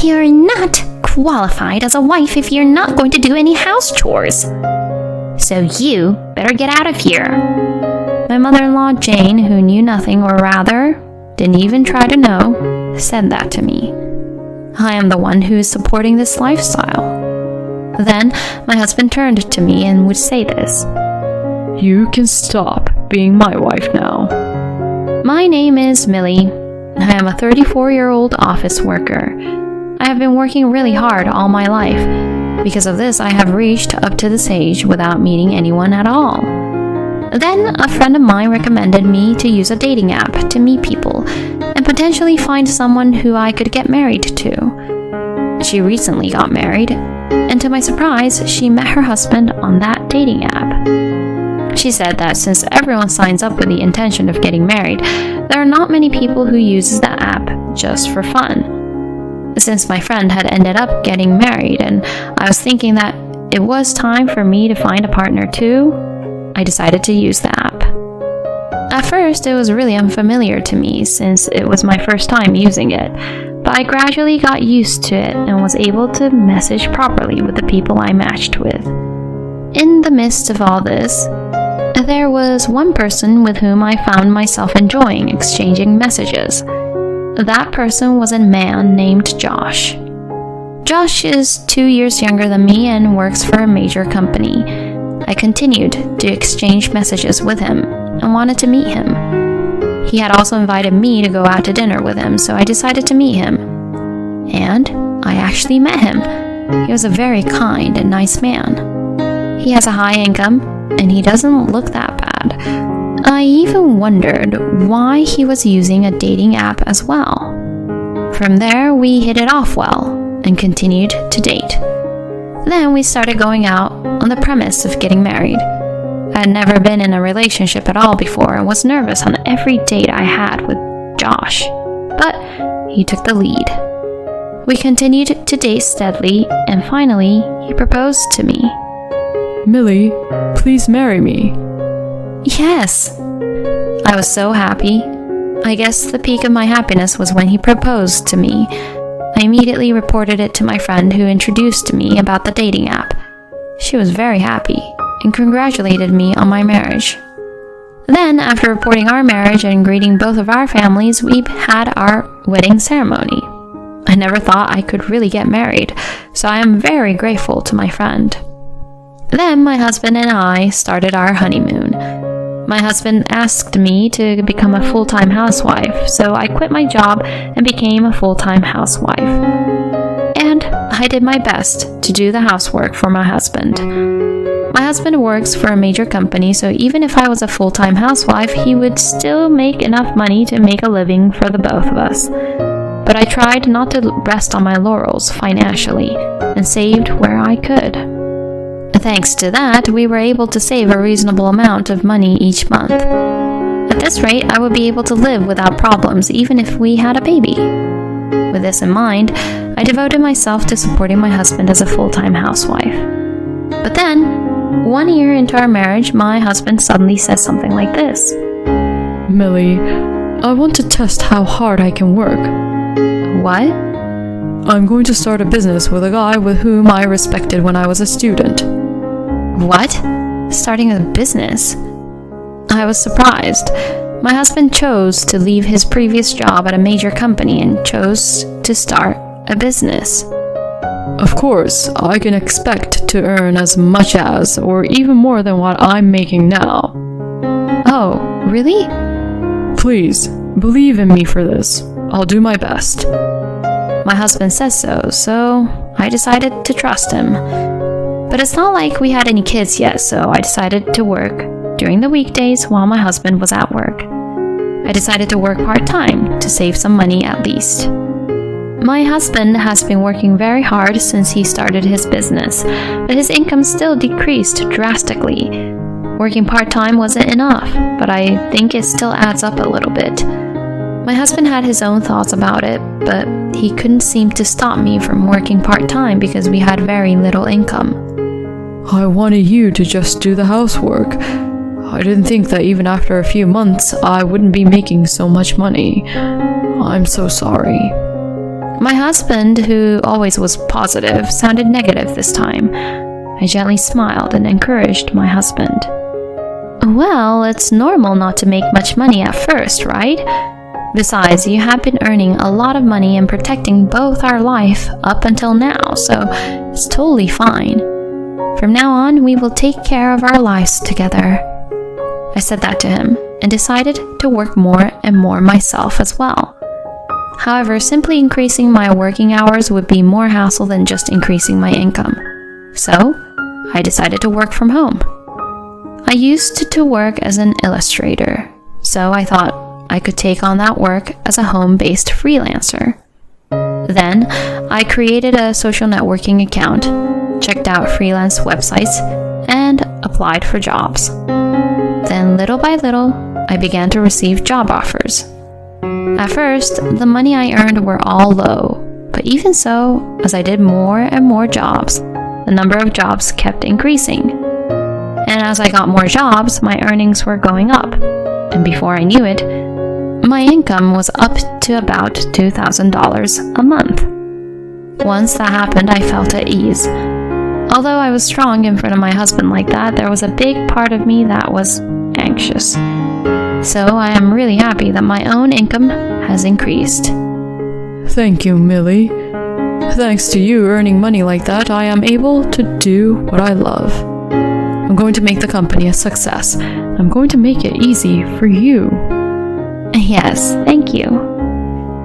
You're not qualified as a wife if you're not going to do any house chores. So you better get out of here. My mother-in-law, Jane, who knew nothing, or rather, didn't even try to know, said that to me. I am the one who is supporting this lifestyle. Then my husband turned to me and would say this. You can stop being my wife now. My name is Millie. I am a 34-year-old office worker. I have been working really hard all my life. Because of this, I have reached up to this age without meeting anyone at all. Then a friend of mine recommended me to use a dating app to meet people and potentially find someone who I could get married to. She recently got married, and to my surprise, she met her husband on that dating app. She said that since everyone signs up with the intention of getting married, there are not many people who uses the app just for fun. Since my friend had ended up getting married and I was thinking that it was time for me to find a partner too, I decided to use the app. At first, it was really unfamiliar to me since it was my first time using it, but I gradually got used to it and was able to message properly with the people I matched with. In the midst of all this, there was one person with whom I found myself enjoying exchanging messages. That person was a man named Josh. Josh is 2 years younger than me and works for a major company. I continued to exchange messages with him and wanted to meet him. He had also invited me to go out to dinner with him, so I decided to meet him. And I actually met him. He was a very kind and nice man. He has a high income, and he doesn't look that bad. I even wondered why he was using a dating app as well. From there, we hit it off well and continued to date. Then we started going out on the premise of getting married. I had never been in a relationship at all before and was nervous on every date I had with Josh, but he took the lead. We continued to date steadily, and finally, he proposed to me. Millie, please marry me. Yes! I was so happy. I guess the peak of my happiness was when he proposed to me. I immediately reported it to my friend who introduced me about the dating app. She was very happy and congratulated me on my marriage. Then, after reporting our marriage and greeting both of our families, we had our wedding ceremony. I never thought I could really get married, so I am very grateful to my friend. Then my husband and I started our honeymoon. My husband asked me to become a full-time housewife, so I quit my job and became a full-time housewife. And I did my best to do the housework for my husband. My husband works for a major company, so even if I was a full-time housewife, he would still make enough money to make a living for the both of us. But I tried not to rest on my laurels financially and saved where I could. Thanks to that, we were able to save a reasonable amount of money each month. At this rate, I would be able to live without problems even if we had a baby. With this in mind, I devoted myself to supporting my husband as a full-time housewife. But then, 1 year into our marriage, my husband suddenly says something like this. Millie, I want to test how hard I can work. What? I'm going to start a business with a guy with whom I respected when I was a student. What? Starting a business? I was surprised. My husband chose to leave his previous job at a major company and chose to start a business. Of course, I can expect to earn as much as, or even more than what I'm making now. Oh, really? Please, believe in me for this. I'll do my best. My husband says so I decided to trust him. But it's not like we had any kids yet, so I decided to work during the weekdays while my husband was at work. I decided to work part-time to save some money at least. My husband has been working very hard since he started his business, but his income still decreased drastically. Working part-time wasn't enough, but I think it still adds up a little bit. My husband had his own thoughts about it, but he couldn't seem to stop me from working part-time because we had very little income. I wanted you to just do the housework. I didn't think that even after a few months, I wouldn't be making so much money. I'm so sorry. My husband, who always was positive, sounded negative this time. I gently smiled and encouraged my husband. Well, it's normal not to make much money at first, right? Besides, you have been earning a lot of money and protecting both our life up until now, so it's totally fine. From now on, we will take care of our lives together. I said that to him and decided to work more and more myself as well. However, simply increasing my working hours would be more hassle than just increasing my income. So, I decided to work from home. I used to work as an illustrator, so I thought I could take on that work as a home-based freelancer. Then, I created a social networking account, checked out freelance websites, and applied for jobs. Then, little by little, I began to receive job offers. At first, the money I earned were all low, but even so, as I did more and more jobs, the number of jobs kept increasing. And as I got more jobs, my earnings were going up, and before I knew it, my income was up to about $2,000 a month. Once that happened, I felt at ease. Although I was strong in front of my husband like that, there was a big part of me that was anxious. So I am really happy that my own income has increased. Thank you, Millie. Thanks to you earning money like that, I am able to do what I love. I'm going to make the company a success. I'm going to make it easy for you. Yes, thank you.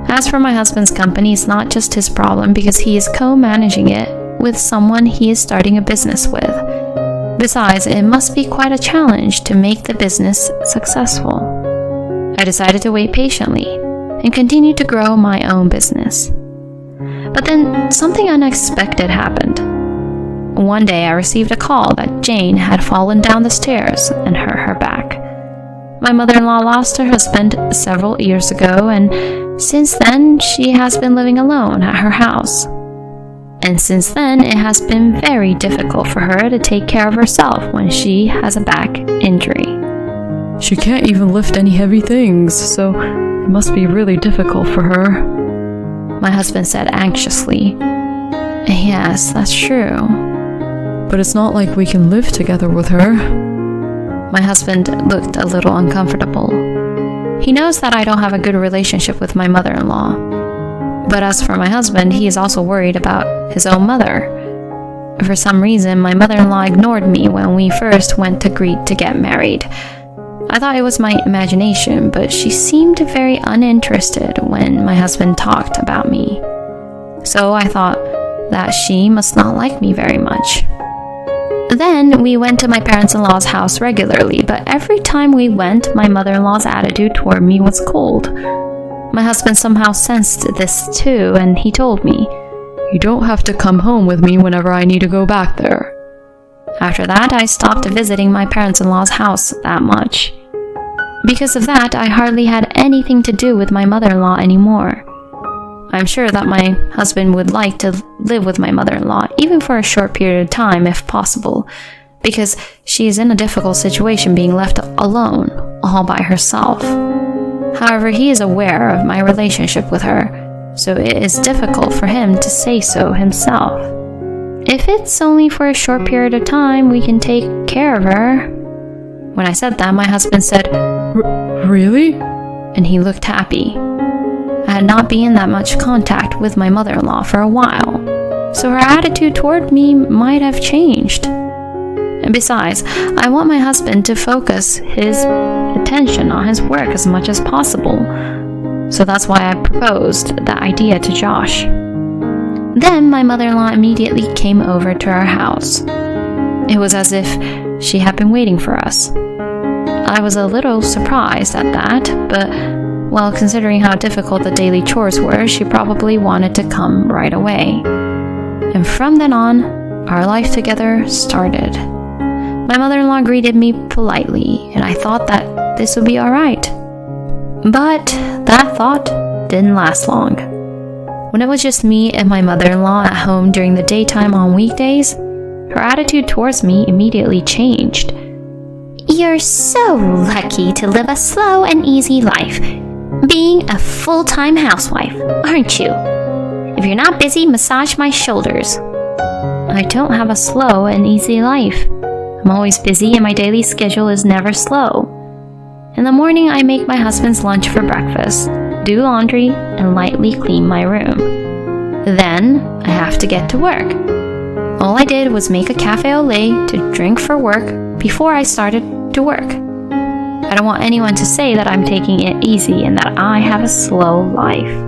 As for my husband's company, it's not just his problem because he is co-managing it with someone he is starting a business with. Besides, it must be quite a challenge to make the business successful. I decided to wait patiently and continue to grow my own business. But then something unexpected happened. One day I received a call that Jane had fallen down the stairs and hurt her back. My mother-in-law lost her husband several years ago, and since then she has been living alone at her house. And since then, it has been very difficult for her to take care of herself when she has a back injury. She can't even lift any heavy things, so it must be really difficult for her. My husband said anxiously. Yes, that's true. But it's not like we can live together with her. My husband looked a little uncomfortable. He knows that I don't have a good relationship with my mother-in-law. But as for my husband, he is also worried about his own mother. For some reason, my mother-in-law ignored me when we first went to greet to get married. I thought it was my imagination, but she seemed very uninterested when my husband talked about me. So I thought that she must not like me very much. Then we went to my parents-in-law's house regularly, but every time we went, my mother-in-law's attitude toward me was cold. My husband somehow sensed this too, and he told me, "You don't have to come home with me whenever I need to go back there." After that, I stopped visiting my parents-in-law's house that much. Because of that, I hardly had anything to do with my mother-in-law anymore. I'm sure that my husband would like to live with my mother-in-law, even for a short period of time if possible, because she is in a difficult situation being left alone, all by herself. However, he is aware of my relationship with her, so it is difficult for him to say so himself. If it's only for a short period of time, we can take care of her. When I said that, my husband said, Really? And he looked happy. I had not been in that much contact with my mother-in-law for a while, so her attitude toward me might have changed. And besides, I want my husband to focus his attention on his work as much as possible. So that's why I proposed that idea to Josh. Then my mother-in-law immediately came over to our house. It was as if she had been waiting for us. I was a little surprised at that, but, well, considering how difficult the daily chores were, she probably wanted to come right away. And from then on, our life together started. My mother-in-law greeted me politely, and I thought that this would be alright. But that thought didn't last long. When it was just me and my mother-in-law at home during the daytime on weekdays, her attitude towards me immediately changed. You're so lucky to live a slow and easy life, being a full-time housewife, aren't you? If you're not busy, massage my shoulders. I don't have a slow and easy life. I'm always busy and my daily schedule is never slow. In the morning, I make my husband's lunch for breakfast, do laundry, and lightly clean my room. Then, I have to get to work. All I did was make a cafe au lait to drink for work before I started to work. I don't want anyone to say that I'm taking it easy and that I have a slow life.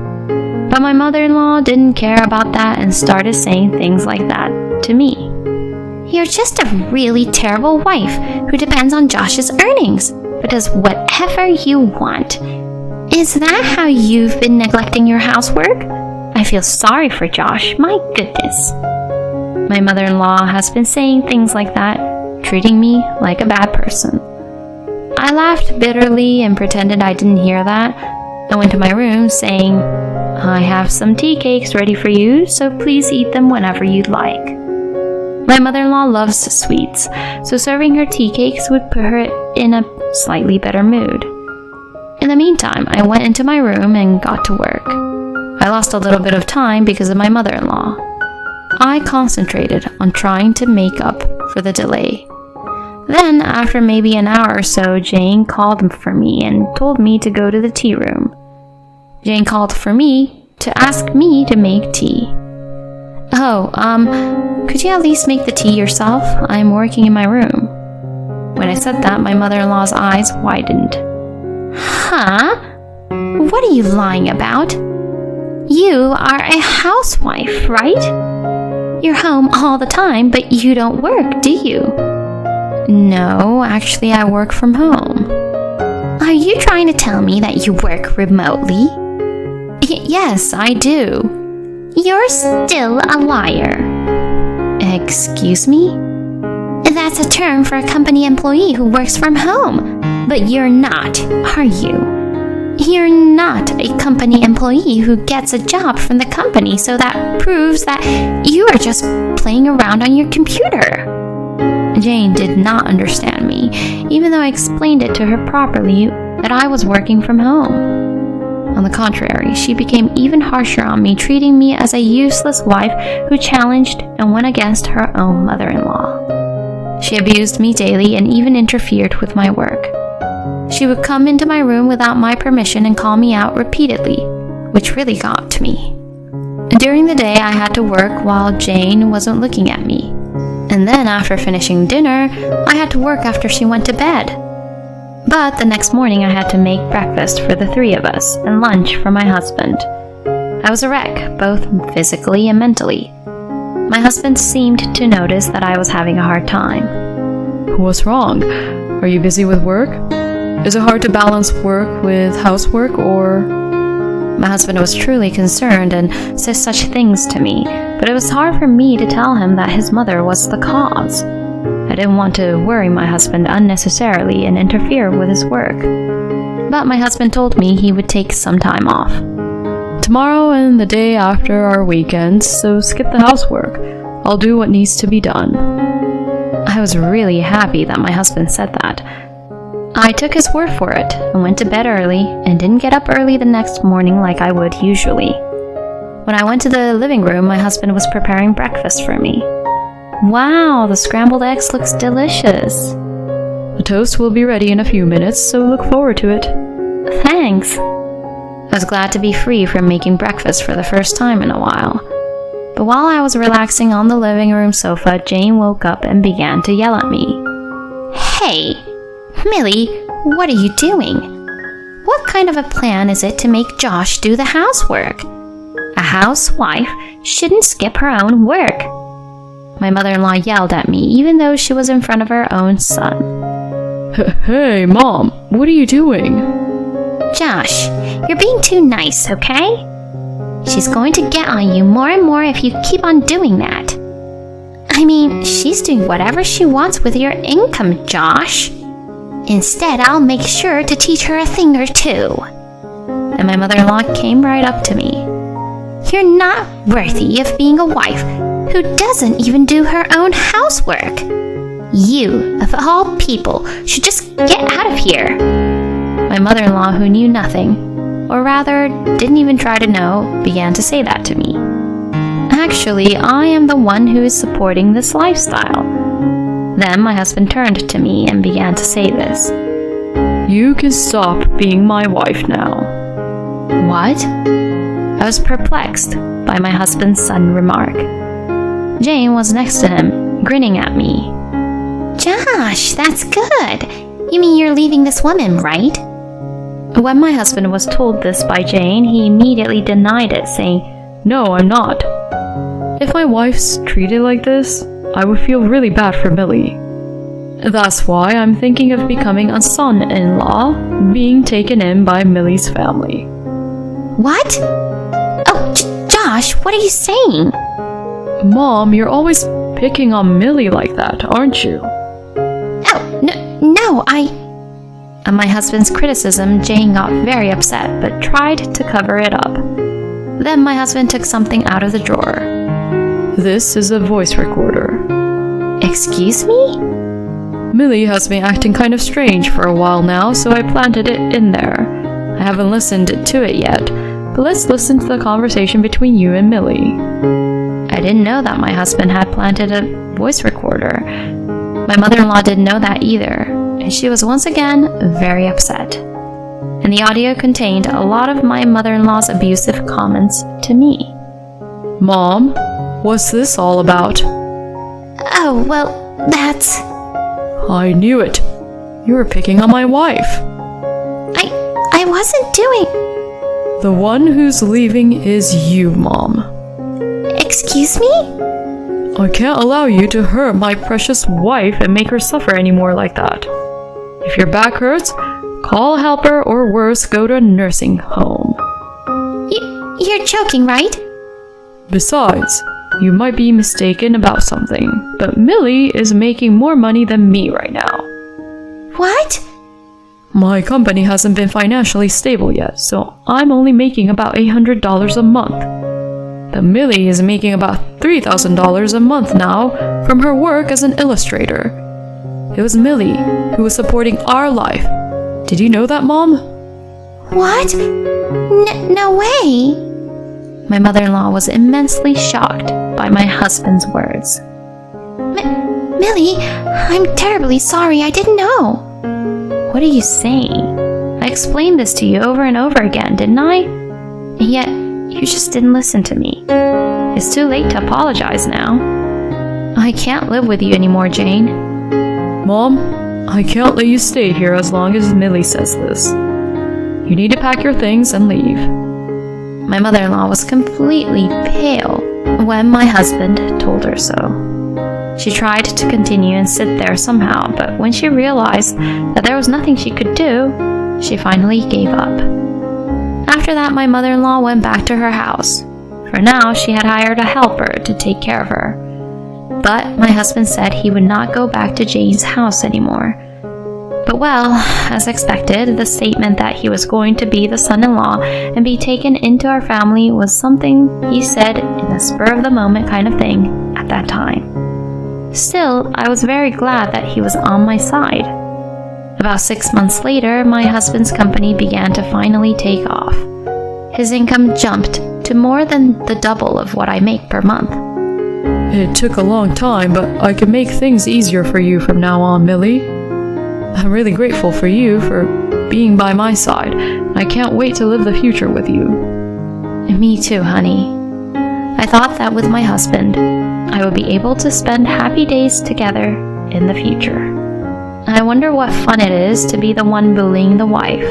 But my mother-in-law didn't care about that and started saying things like that to me. You're just a really terrible wife who depends on Josh's earnings, but does whatever you want. Is that how you've been neglecting your housework? I feel sorry for Josh, my goodness. My mother-in-law has been saying things like that, treating me like a bad person. I laughed bitterly and pretended I didn't hear that. I went to my room saying, I have some tea cakes ready for you, so please eat them whenever you'd like. My mother-in-law loves sweets, so serving her tea cakes would put her in a slightly better mood. In the meantime, I went into my room and got to work. I lost a little bit of time because of my mother-in-law. I concentrated on trying to make up for the delay. Then, after maybe an hour or so, Jane called for me and told me to go to the tea room. Jane called for me to ask me to make tea. Could you at least make the tea yourself? I'm working in my room. When I said that, my mother-in-law's eyes widened. Huh? What are you lying about? You are a housewife, right? You're home all the time, but you don't work, do you? No, actually I work from home. Are you trying to tell me that you work remotely? Yes, I do. You're still a liar. Excuse me? That's a term for a company employee who works from home. But you're not, are you? You're not a company employee who gets a job from the company, so that proves that you are just playing around on your computer. Jane did not understand me, even though I explained it to her properly that I was working from home. On the contrary, she became even harsher on me, treating me as a useless wife who challenged and went against her own mother-in-law. She abused me daily and even interfered with my work. She would come into my room without my permission and call me out repeatedly, which really got to me. During the day, I had to work while Jane wasn't looking at me. And then after finishing dinner, I had to work after she went to bed. But the next morning I had to make breakfast for the three of us and lunch for my husband. I was a wreck, both physically and mentally. My husband seemed to notice that I was having a hard time. What's wrong? Are you busy with work? Is it hard to balance work with housework, or... My husband was truly concerned and said such things to me, but it was hard for me to tell him that his mother was the cause. I didn't want to worry my husband unnecessarily and interfere with his work. But my husband told me he would take some time off. Tomorrow and the day after are weekends, so skip the housework. I'll do what needs to be done. I was really happy that my husband said that. I took his word for it and went to bed early and didn't get up early the next morning like I would usually. When I went to the living room, my husband was preparing breakfast for me. Wow, the scrambled eggs looks delicious. The toast will be ready in a few minutes, so look forward to it. Thanks. I was glad to be free from making breakfast for the first time in a while. But while I was relaxing on the living room sofa, Jane woke up and began to yell at me. Hey, Millie, what are you doing? What kind of a plan is it to make Josh do the housework? A housewife shouldn't skip her own work. My mother-in-law yelled at me, even though she was in front of her own son. Hey, Mom, what are you doing? Josh, you're being too nice, okay? She's going to get on you more and more if you keep on doing that. I mean, she's doing whatever she wants with your income, Josh. Instead, I'll make sure to teach her a thing or two. And my mother-in-law came right up to me. You're not worthy of being a wife who doesn't even do her own housework. You, of all people, should just get out of here. My mother-in-law, who knew nothing, or rather didn't even try to know, began to say that to me. Actually, I am the one who is supporting this lifestyle. Then my husband turned to me and began to say this. You can stop being my wife now. What? I was perplexed by my husband's sudden remark. Jane was next to him, grinning at me. Josh, that's good. You mean you're leaving this woman, right? When my husband was told this by Jane, he immediately denied it, saying, No, I'm not. If my wife's treated like this, I would feel really bad for Millie. That's why I'm thinking of becoming a son-in-law, being taken in by Millie's family. What? Oh, Josh, what are you saying? Mom, you're always picking on Millie like that, aren't you? Oh, no, At my husband's criticism, Jane got very upset, but tried to cover it up. Then my husband took something out of the drawer. This is a voice recorder. Excuse me? Millie has been acting kind of strange for a while now, so I planted it in there. I haven't listened to it yet, but let's listen to the conversation between you and Millie. I didn't know that my husband had planted a voice recorder. My mother-in-law didn't know that either, and she was once again very upset. And the audio contained a lot of my mother-in-law's abusive comments to me. Mom, what's this all about? Oh, well, that's... I knew it. You were picking on my wife. I wasn't doing... The one who's leaving is you, Mom. Excuse me? I can't allow you to hurt my precious wife and make her suffer anymore like that. If your back hurts, call a helper or worse, go to a nursing home. You're joking, right? Besides, you might be mistaken about something, but Millie is making more money than me right now. What? My company hasn't been financially stable yet, so I'm only making about $800 a month. But Millie is making about $3,000 a month now from her work as an illustrator. It was Millie who was supporting our life. Did you know that, Mom? What? No way! My mother-in-law was immensely shocked by my husband's words. Millie, I'm terribly sorry, I didn't know. What are you saying? I explained this to you over and over again, didn't I? And yet, you just didn't listen to me. It's too late to apologize now. I can't live with you anymore, Jane. Mom, I can't let you stay here as long as Millie says this. You need to pack your things and leave. My mother-in-law was completely pale when my husband told her so. She tried to continue and sit there somehow, but when she realized that there was nothing she could do, she finally gave up. After that, my mother-in-law went back to her house. For now, she had hired a helper to take care of her. But my husband said he would not go back to Jane's house anymore. But well, as expected, the statement that he was going to be the son-in-law and be taken into our family was something he said in a spur-of-the-moment kind of thing at that time. Still, I was very glad that he was on my side. About 6 months later, my husband's company began to finally take off. His income jumped to more than the double of what I make per month. It took a long time, but I can make things easier for you from now on, Millie. I'm really grateful for you for being by my side. I can't wait to live the future with you. Me too, honey. I thought that with my husband, I would be able to spend happy days together in the future. I wonder what fun it is to be the one bullying the wife.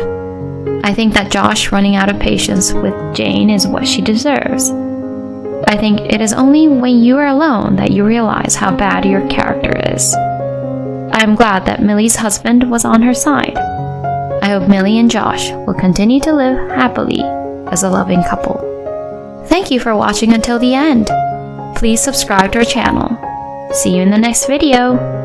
I think that Josh running out of patience with Jane is what she deserves. I think it is only when you are alone that you realize how bad your character is. I am glad that Millie's husband was on her side. I hope Millie and Josh will continue to live happily as a loving couple. Thank you for watching until the end. Please subscribe to our channel. See you in the next video.